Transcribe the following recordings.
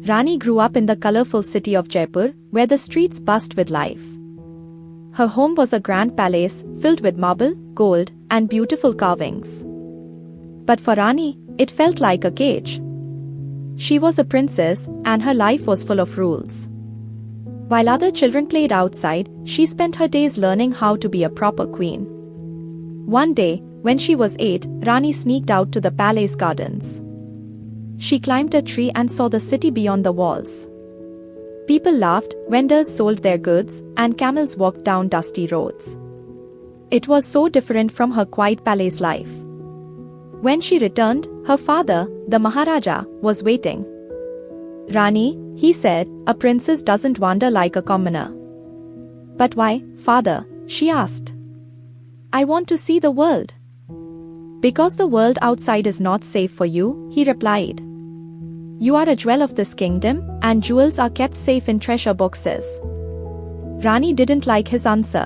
Rani grew up in the colorful city of Jaipur, where the streets buzzed with life. Her home was a grand palace filled with marble, gold, and beautiful carvings. But for Rani, it felt like a cage. She was a princess, and her life was full of rules. While other children played outside, she spent her days learning how to be a proper queen. One day, when she was 8, Rani sneaked out to the palace gardens. She climbed a tree and saw the city beyond the walls. People laughed, vendors sold their goods, and camels walked down dusty roads. It was so different from her quiet palace life. When she returned, her father, the Maharaja, was waiting. "Rani," he said, "a princess doesn't wander like a commoner." "But why, father?" she asked. "I want to see the world." "Because the world outside is not safe for you," he replied. "You are a jewel of this kingdom, and jewels are kept safe in treasure boxes." Rani didn't like his answer.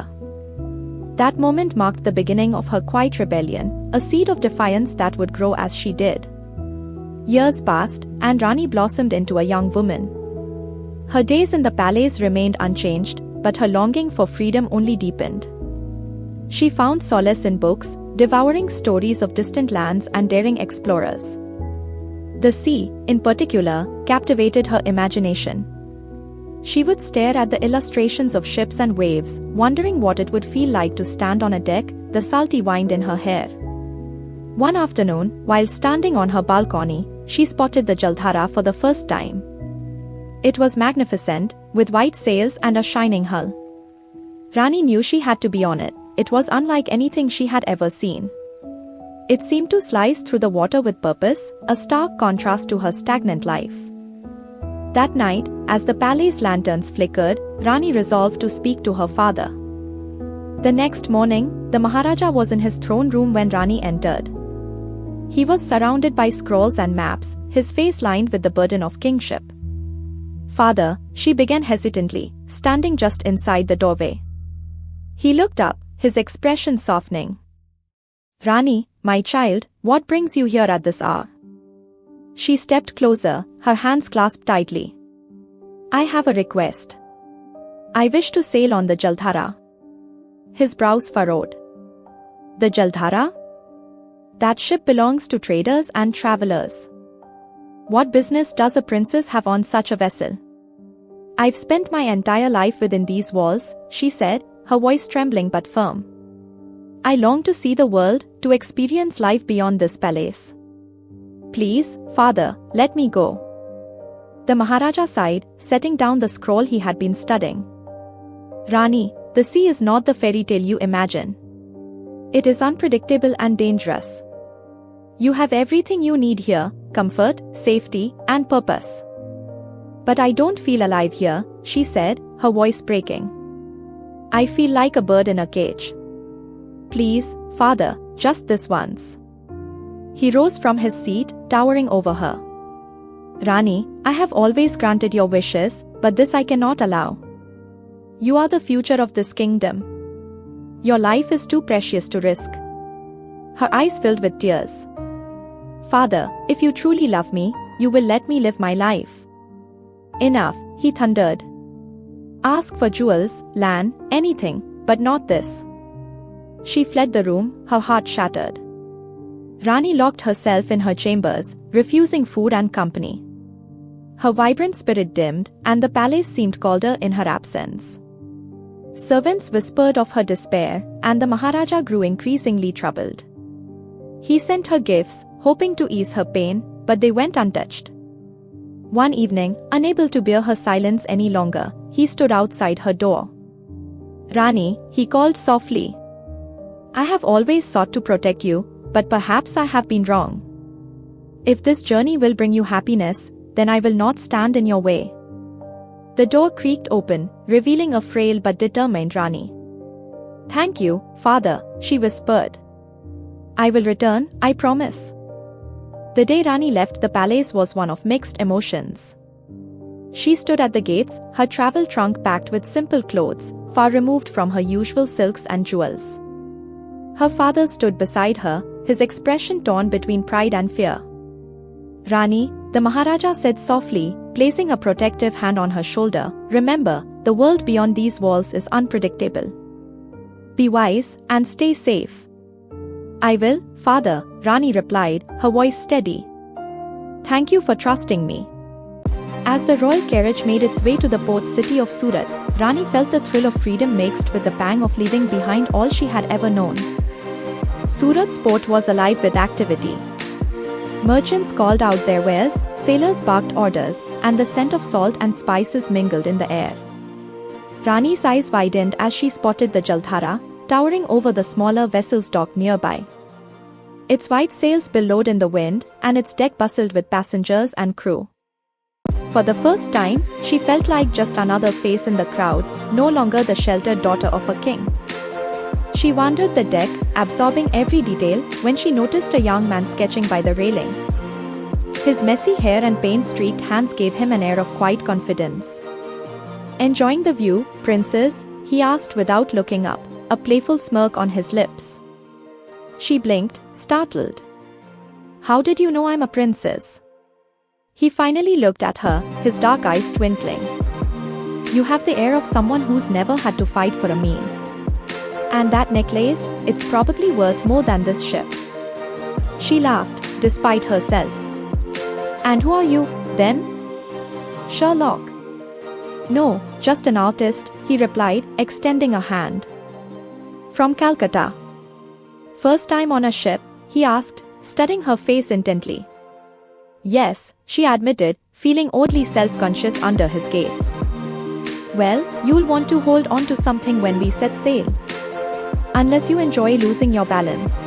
That moment marked the beginning of her quiet rebellion, a seed of defiance that would grow as she did. Years passed, and Rani blossomed into a young woman. Her days in the palace remained unchanged, but her longing for freedom only deepened. She found solace in books, devouring stories of distant lands and daring explorers. The sea, in particular, captivated her imagination. She would stare at the illustrations of ships and waves, wondering what it would feel like to stand on a deck, the salty wind in her hair. One afternoon, while standing on her balcony, she spotted the Jaldhara for the first time. It was magnificent, with white sails and a shining hull. Rani knew she had to be on it. It was unlike anything she had ever seen. It seemed to slice through the water with purpose, a stark contrast to her stagnant life. That night, as the palace lanterns flickered, Rani resolved to speak to her father. The next morning, the Maharaja was in his throne room when Rani entered. He was surrounded by scrolls and maps, his face lined with the burden of kingship. "Father," she began hesitantly, standing just inside the doorway. He looked up, his expression softening. "Rani, my child, what brings you here at this hour?" She stepped closer, her hands clasped tightly. "I have a request. I wish to sail on the Jaldhara." His brows furrowed. "The Jaldhara? That ship belongs to traders and travelers. What business does a princess have on such a vessel?" "I've spent my entire life within these walls," she said, her voice trembling but firm. "I long to see the world, to experience life beyond this palace. Please, father, let me go." The Maharaja sighed, setting down the scroll he had been studying. "Rani, the sea is not the fairy tale you imagine. It is unpredictable and dangerous. You have everything you need here, comfort, safety, and purpose." "But I don't feel alive here," she said, her voice breaking. "I feel like a bird in a cage. Please, father, just this once." He rose from his seat, towering over her. "Rani, I have always granted your wishes, but this I cannot allow. You are the future of this kingdom. Your life is too precious to risk." Her eyes filled with tears. "Father, if you truly love me, you will let me live my life." "Enough," he thundered. "Ask for jewels, land, anything, but not this." She fled the room, her heart shattered. Rani locked herself in her chambers, refusing food and company. Her vibrant spirit dimmed, and the palace seemed colder in her absence. Servants whispered of her despair, and the Maharaja grew increasingly troubled. He sent her gifts, hoping to ease her pain, but they went untouched. One evening, unable to bear her silence any longer, he stood outside her door. "Rani," he called softly. "I have always sought to protect you, but perhaps I have been wrong. If this journey will bring you happiness, then I will not stand in your way." The door creaked open, revealing a frail but determined Rani. "Thank you, father," she whispered. "I will return, I promise." The day Rani left the palace was one of mixed emotions. She stood at the gates, her travel trunk packed with simple clothes, far removed from her usual silks and jewels. Her father stood beside her, his expression torn between pride and fear. "Rani," the Maharaja said softly, placing a protective hand on her shoulder. "Remember, the world beyond these walls is unpredictable. Be wise and stay safe." "I will, Father," Rani replied, her voice steady. "Thank you for trusting me." As the royal carriage made its way to the port city of Surat, Rani felt the thrill of freedom mixed with the pang of leaving behind all she had ever known. Surat's port was alive with activity. Merchants called out their wares, sailors barked orders, and the scent of salt and spices mingled in the air. Rani's eyes widened as she spotted the Jaldhara, towering over the smaller vessels docked nearby. Its white sails billowed in the wind, and its deck bustled with passengers and crew. For the first time, she felt like just another face in the crowd, no longer the sheltered daughter of a king. She wandered the deck, absorbing every detail, when she noticed a young man sketching by the railing. His messy hair and paint-streaked hands gave him an air of quiet confidence. "Enjoying the view, princess?" he asked without looking up, a playful smirk on his lips. She blinked, startled. "How did you know I'm a princess?" He finally looked at her, his dark eyes twinkling. "You have the air of someone who's never had to fight for a meal. And that necklace, it's probably worth more than this ship." She laughed, despite herself. "And who are you, then?" "Sherlock." "No, just an artist," he replied, extending a hand. "From Calcutta." "First time on a ship?" he asked, studying her face intently. "Yes," she admitted, feeling oddly self-conscious under his gaze. "Well, you'll want to hold on to something when we set sail. Unless you enjoy losing your balance.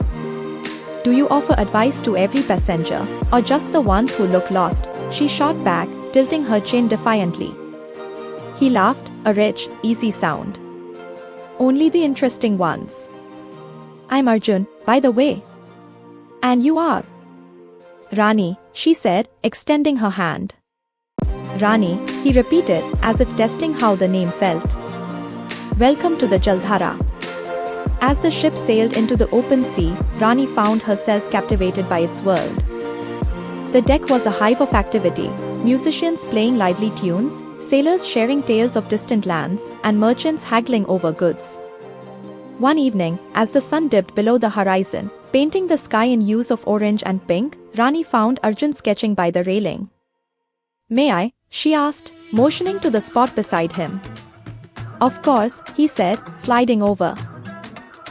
Do you offer advice to every passenger, or just the ones who look lost?" she shot back, tilting her chin defiantly. He laughed, a rich, easy sound. "Only the interesting ones. I'm Arjun, by the way." "And you are?" "Rani," she said, extending her hand. "Rani," he repeated, as if testing how the name felt. "Welcome to the Jaldhara." As the ship sailed into the open sea, Rani found herself captivated by its world. The deck was a hive of activity, musicians playing lively tunes, sailors sharing tales of distant lands, and merchants haggling over goods. One evening, as the sun dipped below the horizon, painting the sky in hues of orange and pink, Rani found Arjun sketching by the railing. "May I?" she asked, motioning to the spot beside him. "Of course," he said, sliding over.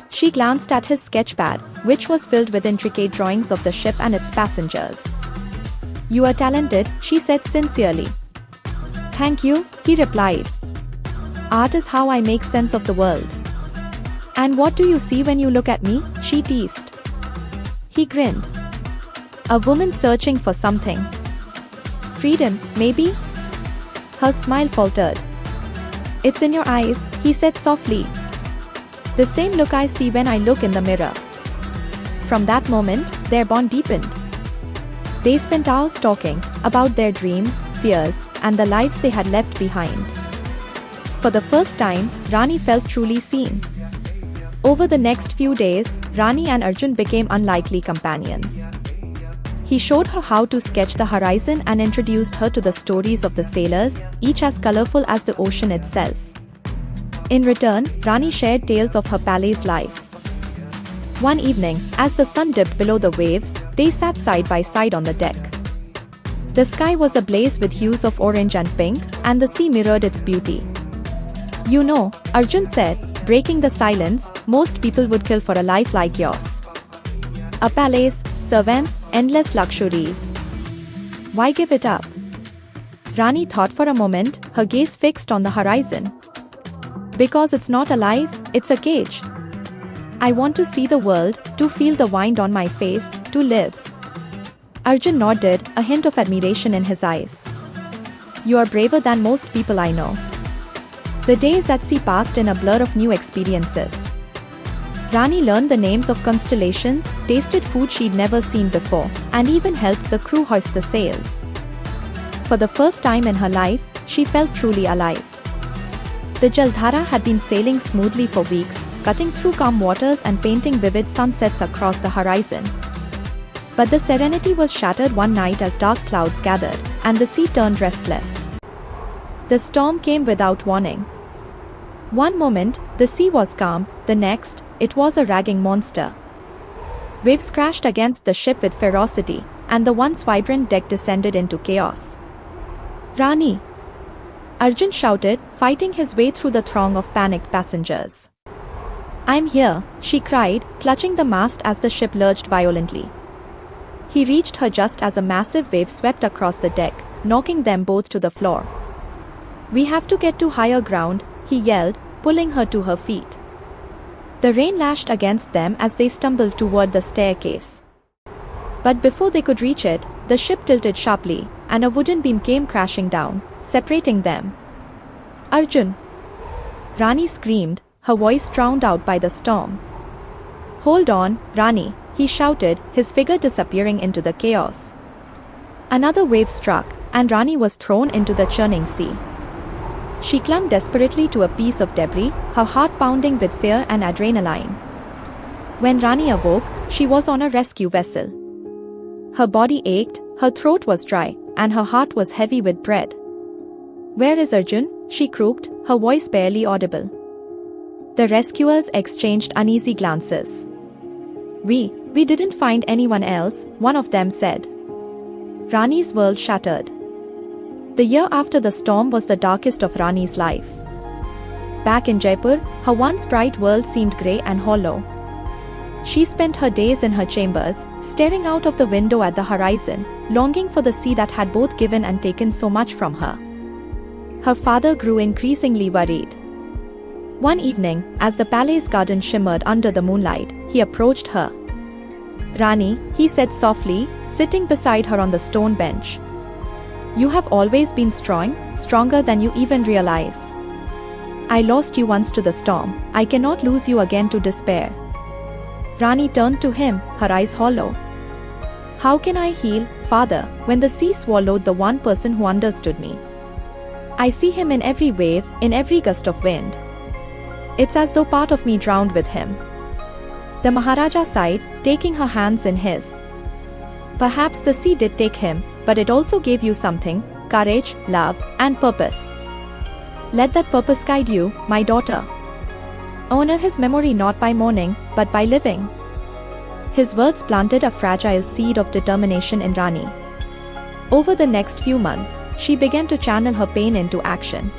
She glanced at his sketchpad, which was filled with intricate drawings of the ship and its passengers. "You are talented," she said sincerely. "Thank you," he replied. "Art is how I make sense of the world." "And what do you see when you look at me?" she teased. He grinned. "A woman searching for something. Freedom, maybe?" Her smile faltered. "It's in your eyes," he said softly. "The same look I see when I look in the mirror." From that moment, their bond deepened. They spent hours talking about their dreams, fears, and the lives they had left behind. For the first time, Rani felt truly seen. Over the next few days, Rani and Arjun became unlikely companions. He showed her how to sketch the horizon and introduced her to the stories of the sailors, each as colorful as the ocean itself. In return, Rani shared tales of her palace life. One evening, as the sun dipped below the waves, they sat side by side on the deck. The sky was ablaze with hues of orange and pink, and the sea mirrored its beauty. "You know," Arjun said, breaking the silence, "most people would kill for a life like yours. A palace, servants, endless luxuries. Why give it up?" Rani thought for a moment, her gaze fixed on the horizon. "Because it's not alive, it's a cage. I want to see the world, to feel the wind on my face, to live." Arjun nodded, a hint of admiration in his eyes. "You are braver than most people I know." The days at sea passed in a blur of new experiences. Rani learned the names of constellations, tasted food she'd never seen before, and even helped the crew hoist the sails. For the first time in her life, she felt truly alive. The Jaldhara had been sailing smoothly for weeks, cutting through calm waters and painting vivid sunsets across the horizon. But the serenity was shattered one night as dark clouds gathered, and the sea turned restless. The storm came without warning. One moment, the sea was calm, the next, it was a raging monster. Waves crashed against the ship with ferocity, and the once vibrant deck descended into chaos. "Rani!" Arjun shouted, fighting his way through the throng of panicked passengers. "I'm here," she cried, clutching the mast as the ship lurched violently. He reached her just as a massive wave swept across the deck, knocking them both to the floor. "We have to get to higher ground," he yelled, pulling her to her feet. The rain lashed against them as they stumbled toward the staircase. But before they could reach it, the ship tilted sharply, and a wooden beam came crashing down, separating them. "Arjun!" Rani screamed, her voice drowned out by the storm. "Hold on, Rani," he shouted, his figure disappearing into the chaos. Another wave struck, and Rani was thrown into the churning sea. She clung desperately to a piece of debris, her heart pounding with fear and adrenaline. When Rani awoke, she was on a rescue vessel. Her body ached, her throat was dry, and her heart was heavy with dread. "Where is Arjun?" she croaked, her voice barely audible. The rescuers exchanged uneasy glances. We didn't find anyone else," one of them said. Rani's world shattered. The year after the storm was the darkest of Rani's life. Back in Jaipur, her once bright world seemed grey and hollow. She spent her days in her chambers, staring out of the window at the horizon, longing for the sea that had both given and taken so much from her. Her father grew increasingly worried. One evening, as the palace garden shimmered under the moonlight, he approached her. "Rani," he said softly, sitting beside her on the stone bench. "You have always been strong, stronger than you even realize. I lost you once to the storm, I cannot lose you again to despair." Rani turned to him, her eyes hollow. "How can I heal, father, when the sea swallowed the one person who understood me? I see him in every wave, in every gust of wind. It's as though part of me drowned with him." The Maharaja sighed, taking her hands in his. "Perhaps the sea did take him, but it also gave you something: courage, love, and purpose. Let that purpose guide you, my daughter. Honor his memory not by mourning, but by living." His words planted a fragile seed of determination in Rani. Over the next few months, she began to channel her pain into action.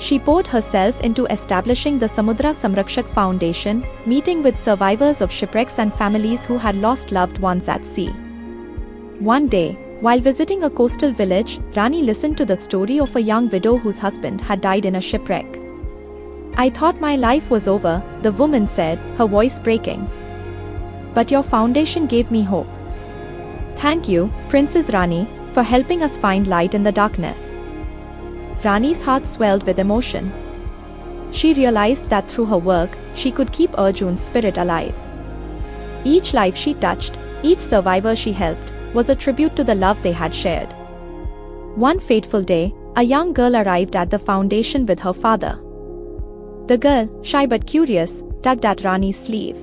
She poured herself into establishing the Samudra Samrakshak Foundation, meeting with survivors of shipwrecks and families who had lost loved ones at sea. One day, while visiting a coastal village, Rani listened to the story of a young widow whose husband had died in a shipwreck. "I thought my life was over," the woman said, her voice breaking. "But your foundation gave me hope. Thank you, Princess Rani, for helping us find light in the darkness." Rani's heart swelled with emotion. She realized that through her work, she could keep Arjun's spirit alive. Each life she touched, each survivor she helped, was a tribute to the love they had shared. One fateful day, a young girl arrived at the foundation with her father. The girl, shy but curious, tugged at Rani's sleeve.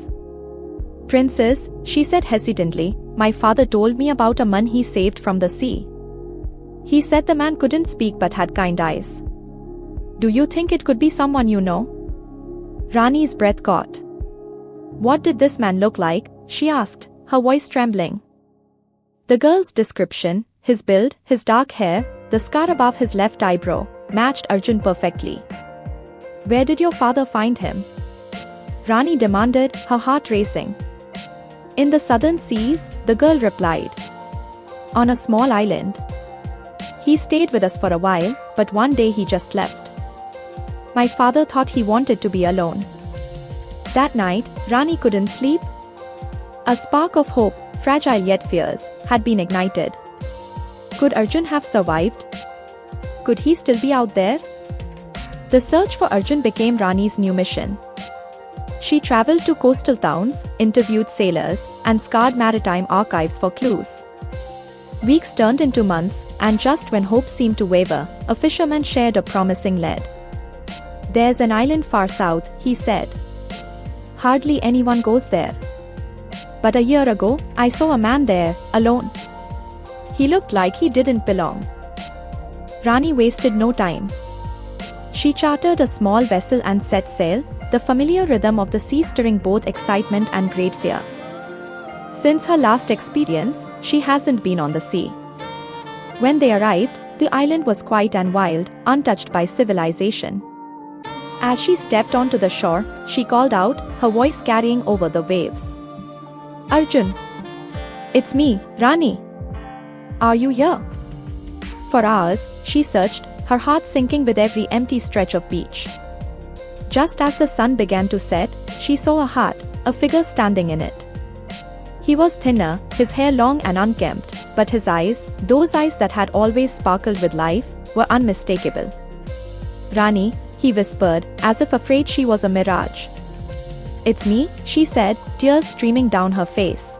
"Princess," she said hesitantly, "my father told me about a man he saved from the sea. He said the man couldn't speak but had kind eyes. Do you think it could be someone you know?" Rani's breath caught. "What did this man look like?" she asked, her voice trembling. The girl's description, his build, his dark hair, the scar above his left eyebrow, matched Arjun perfectly. "Where did your father find him?" Rani demanded, her heart racing. "In the southern seas," the girl replied. "On a small island. He stayed with us for a while, but one day he just left. My father thought he wanted to be alone." That night, Rani couldn't sleep. A spark of hope, fragile yet fierce, had been ignited. Could Arjun have survived? Could he still be out there? The search for Arjun became Rani's new mission. She traveled to coastal towns, interviewed sailors, and scoured maritime archives for clues. Weeks turned into months, and just when hope seemed to waver, a fisherman shared a promising lead. "There's an island far south," he said. "Hardly anyone goes there. But a year ago, I saw a man there, alone. He looked like he didn't belong. Rani wasted no time. She chartered a small vessel and set sail, the familiar rhythm of the sea stirring both excitement and great fear. Since her last experience, she hasn't been on the sea. When they arrived, the island was quiet and wild, untouched by civilization. As she stepped onto the shore, she called out, her voice carrying over the waves. Arjun! It's me, Rani! Are you here? For hours, she searched, her heart sinking with every empty stretch of beach. Just as the sun began to set, she saw a hut, a figure standing in it. He was thinner, his hair long and unkempt, but his eyes, those eyes that had always sparkled with life, were unmistakable. Rani, he whispered, as if afraid she was a mirage. It's me, she said, tears streaming down her face.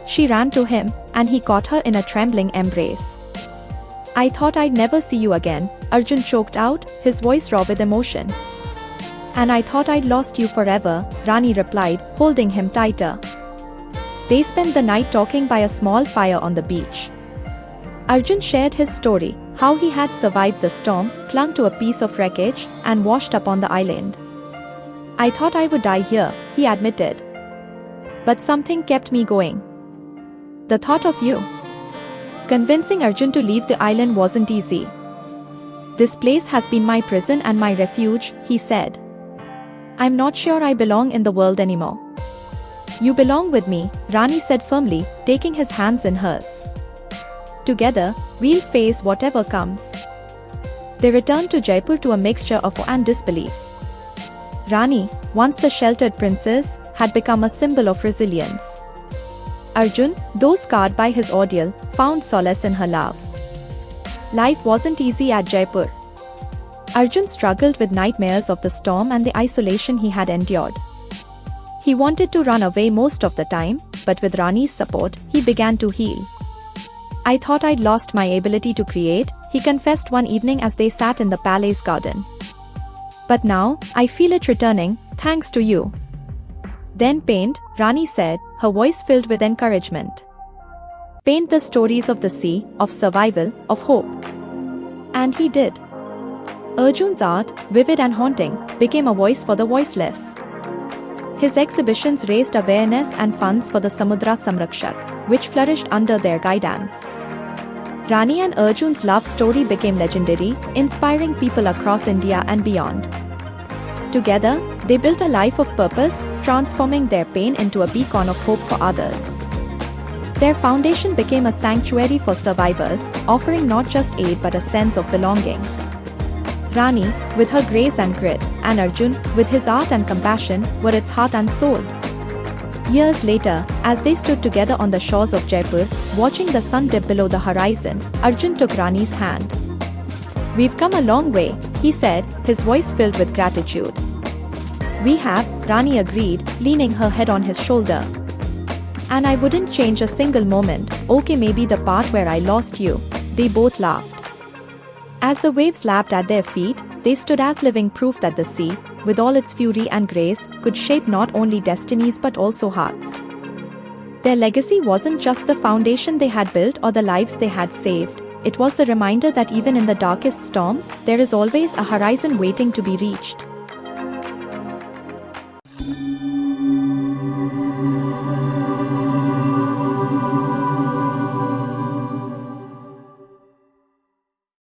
She ran to him, and he caught her in a trembling embrace. I thought I'd never see you again, Arjun choked out, his voice raw with emotion. And I thought I'd lost you forever, Rani replied, holding him tighter. They spent the night talking by a small fire on the beach. Arjun shared his story, how he had survived the storm, clung to a piece of wreckage, and washed up on the island. I thought I would die here, he admitted. But something kept me going. The thought of you. Convincing Arjun to leave the island wasn't easy. This place has been my prison and my refuge, he said. I'm not sure I belong in the world anymore. You belong with me, Rani said firmly, taking his hands in hers. Together, we'll face whatever comes. They returned to Jaipur to a mixture of awe and disbelief. Rani, once the sheltered princess, had become a symbol of resilience. Arjun, though scarred by his ordeal, found solace in her love. Life wasn't easy at Jaipur. Arjun struggled with nightmares of the storm and the isolation he had endured. He wanted to run away most of the time, but with Rani's support, he began to heal. I thought I'd lost my ability to create, he confessed one evening as they sat in the palace garden. But now, I feel it returning, thanks to you. Then paint, Rani said, her voice filled with encouragement. Paint the stories of the sea, of survival, of hope. And he did. Arjun's art, vivid and haunting, became a voice for the voiceless. His exhibitions raised awareness and funds for the Samudra Samrakshak, which flourished under their guidance. Rani and Arjun's love story became legendary, inspiring people across India and beyond. Together, they built a life of purpose, transforming their pain into a beacon of hope for others. Their foundation became a sanctuary for survivors, offering not just aid but a sense of belonging. Rani, with her grace and grit, and Arjun, with his art and compassion, were its heart and soul. Years later, as they stood together on the shores of Jaipur, watching the sun dip below the horizon, Arjun took Rani's hand. We've come a long way, he said, his voice filled with gratitude. We have, Rani agreed, leaning her head on his shoulder. And I wouldn't change a single moment, okay maybe the part where I lost you, they both laughed. As the waves lapped at their feet, they stood as living proof that the sea, with all its fury and grace, could shape not only destinies but also hearts. Their legacy wasn't just the foundation they had built or the lives they had saved, it was the reminder that even in the darkest storms, there is always a horizon waiting to be reached.